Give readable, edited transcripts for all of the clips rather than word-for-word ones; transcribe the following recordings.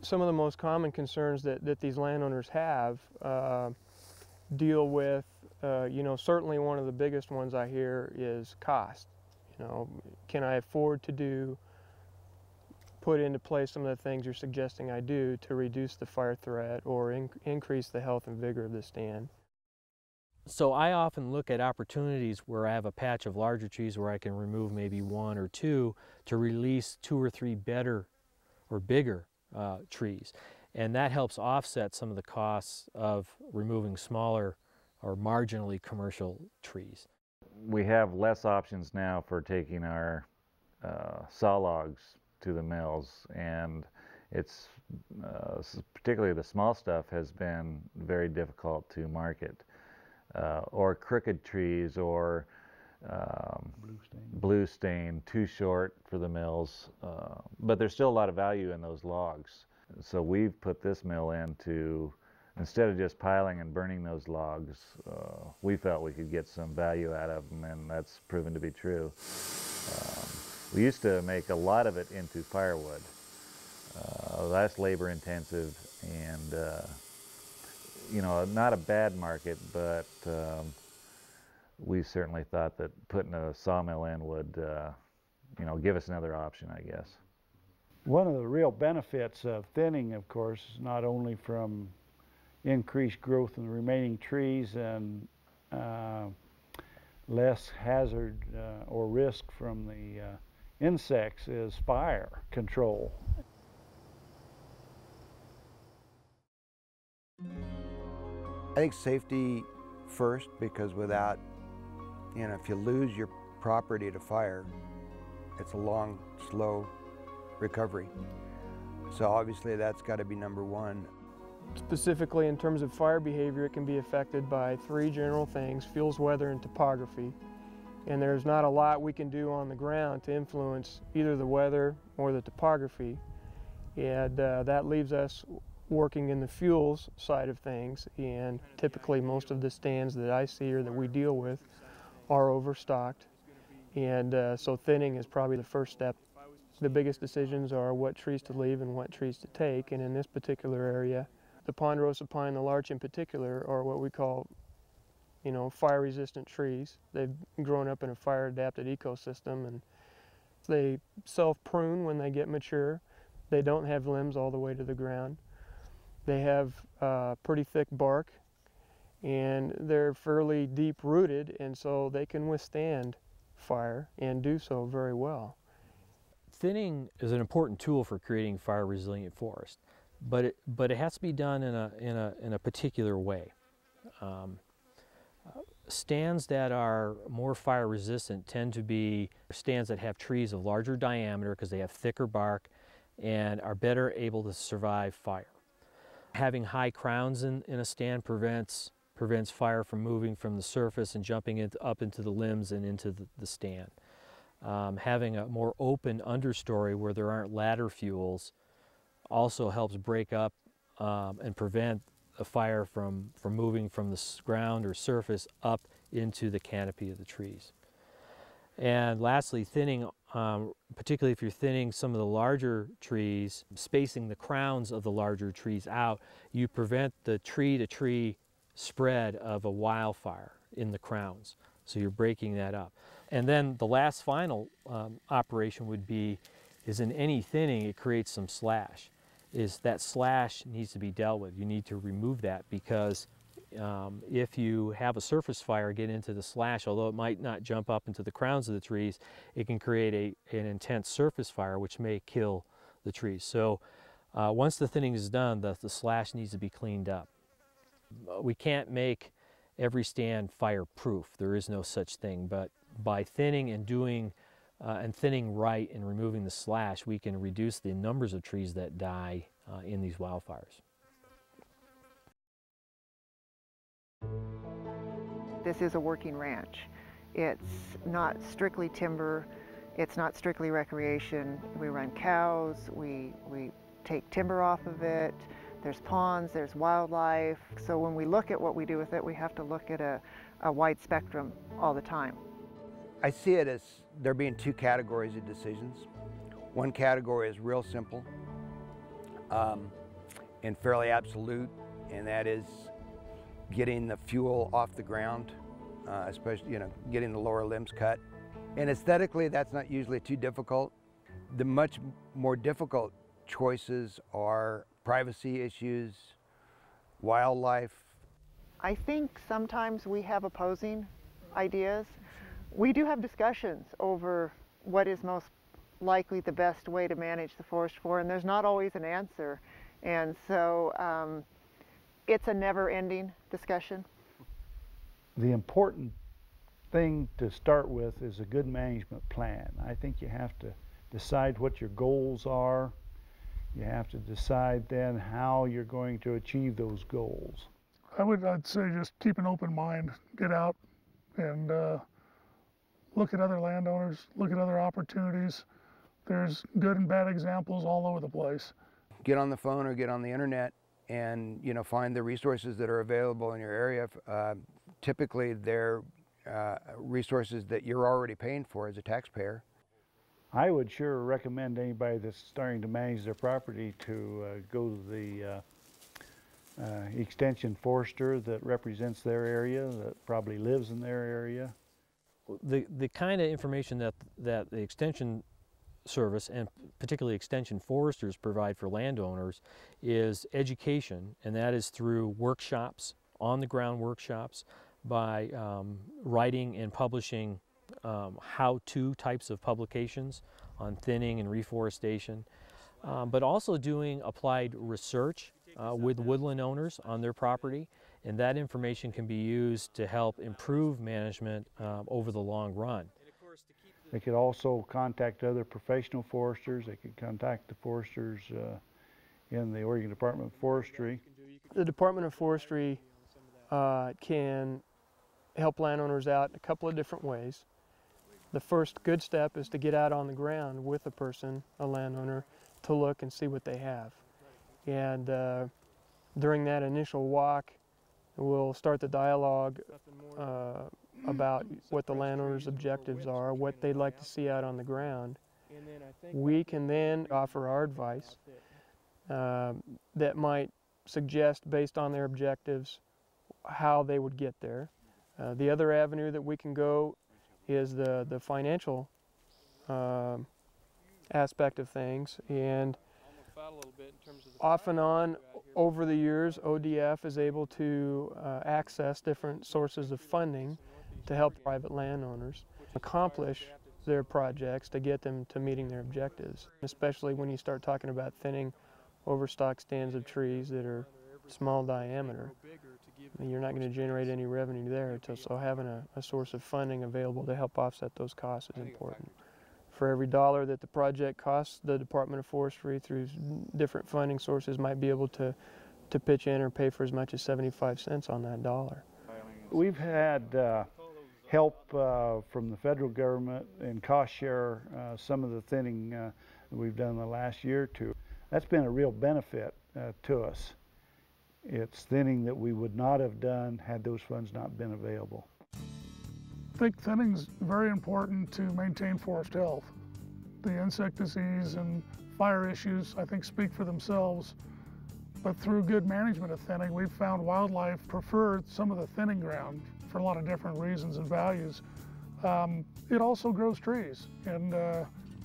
Some of the most common concerns that these landowners have deal with, certainly one of the biggest ones I hear is cost. Can I afford to put into place some of the things you're suggesting I do to reduce the fire threat or increase the health and vigor of the stand? So I often look at opportunities where I have a patch of larger trees where I can remove maybe one or two to release 2 or 3 better or bigger trees. And that helps offset some of the costs of removing smaller or marginally commercial trees. We have less options now for taking our saw logs to the mills, and it's particularly the small stuff has been very difficult to market. Or crooked trees, or blue stain, too short for the mills, but there's still a lot of value in those logs. So we've put this mill in to, instead of just piling and burning those logs, we felt we could get some value out of them, and that's proven to be true. We used to make a lot of it into firewood. That's labor intensive, and not a bad market, but we certainly thought that putting a sawmill in would, give us another option, I guess. One of the real benefits of thinning, of course, is not only from increased growth in the remaining trees and less hazard or risk from the insects, is fire control. I think safety first, because without, if you lose your property to fire, it's a long, slow recovery. So obviously that's got to be number one. Specifically in terms of fire behavior, it can be affected by 3 general things: fuels, weather, and topography. And there's not a lot we can do on the ground to influence either the weather or the topography. And that leaves us working in the fuels side of things, and typically most of the stands that I see or that we deal with are overstocked, and so thinning is probably the first step. The biggest decisions are what trees to leave and what trees to take, and in this particular area, the ponderosa pine, the larch in particular, are what we call fire-resistant trees. They've grown up in a fire-adapted ecosystem, and they self-prune when they get mature. They don't have limbs all the way to the ground. They have pretty thick bark, and they're fairly deep-rooted, and so they can withstand fire and do so very well. Thinning is an important tool for creating fire-resilient forest, but it has to be done in a particular way. Stands that are more fire-resistant tend to be stands that have trees of larger diameter because they have thicker bark and are better able to survive fire. Having high crowns in a stand prevents fire from moving from the surface and jumping up into the limbs and into the stand. Having a more open understory where there aren't ladder fuels also helps break up and prevent a fire from moving from the ground or surface up into the canopy of the trees. And lastly, thinning, particularly if you're thinning some of the larger trees, spacing the crowns of the larger trees out, you prevent the tree-to-tree spread of a wildfire in the crowns. So you're breaking that up. And then the last final operation is in any thinning, it creates some slash. That slash needs to be dealt with. You need to remove that, because if you have a surface fire get into the slash, although it might not jump up into the crowns of the trees, it can create an intense surface fire which may kill the trees. So once the thinning is done, the slash needs to be cleaned up. We can't make every stand fireproof. There is no such thing, but by thinning and thinning right and removing the slash, we can reduce the numbers of trees that die in these wildfires. This is a working ranch. It's not strictly timber, it's not strictly recreation. We run cows, we take timber off of it, there's ponds, there's wildlife. So when we look at what we do with it, we have to look at a wide spectrum all the time. I see it as there being 2 categories of decisions. One category is real simple. and fairly absolute, and that is getting the fuel off the ground, especially, getting the lower limbs cut. And aesthetically, that's not usually too difficult. The much more difficult choices are privacy issues, wildlife. I think sometimes we have opposing ideas. We do have discussions over what is most likely the best way to manage the forest floor, and there's not always an answer. And so it's a never-ending discussion. The important thing to start with is a good management plan. I think you have to decide what your goals are. You have to decide then how you're going to achieve those goals. I'd say just keep an open mind, get out and look at other landowners, look at other opportunities. There's good and bad examples all over the place. Get on the phone or get on the internet and find the resources that are available in your area. Typically they're resources that you're already paying for as a taxpayer. I would sure recommend anybody that's starting to manage their property to go to the extension forester that represents their area, that probably lives in their area. The kind of information that the extension service and particularly extension foresters provide for landowners is education, and that is through workshops, on-the-ground workshops, by writing and publishing how-to types of publications on thinning and reforestation, but also doing applied research with woodland owners on their property, and that information can be used to help improve management over the long run. They could also contact other professional foresters. They could contact the foresters in the Oregon Department of Forestry. The Department of Forestry can help landowners out in a couple of different ways. The first good step is to get out on the ground with a person, a landowner, to look and see what they have. And during that initial walk, we'll start the dialogue about what the landowner's objectives are, what they'd like to see out on the ground. We can then offer our advice that might suggest, based on their objectives, how they would get there. The other avenue that we can go is the financial aspect of things, and off and on over the years, ODF is able to access different sources of funding to help private landowners accomplish their projects to get them to meeting their objectives, especially when you start talking about thinning overstock stands of trees that are small diameter. You're not going to generate any revenue there, so having a source of funding available to help offset those costs is important. For every dollar that the project costs, the Department of Forestry, through different funding sources, might be able to pitch in or pay for as much as 75 cents on that dollar. We've had help from the federal government and cost share some of the thinning that we've done in the last year or two. That's been a real benefit to us. It's thinning that we would not have done had those funds not been available. I think thinning is very important to maintain forest health. The insect disease and fire issues, I think, speak for themselves. But through good management of thinning, we've found wildlife prefer some of the thinning ground for a lot of different reasons and values. It also grows trees and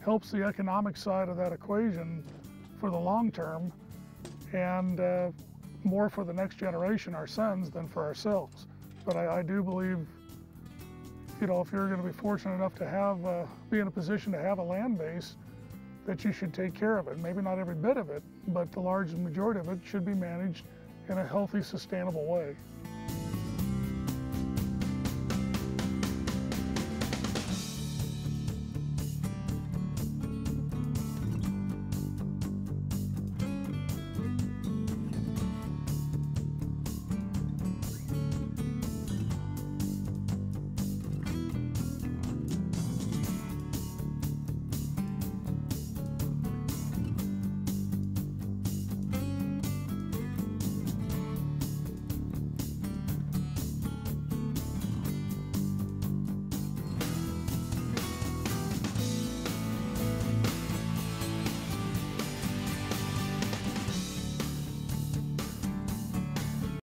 helps the economic side of that equation for the long term, and more for the next generation, our sons, than for ourselves. But I do believe, if you're going to be fortunate enough to be in a position to have a land base, that you should take care of it. Maybe not every bit of it, but the large majority of it should be managed in a healthy, sustainable way.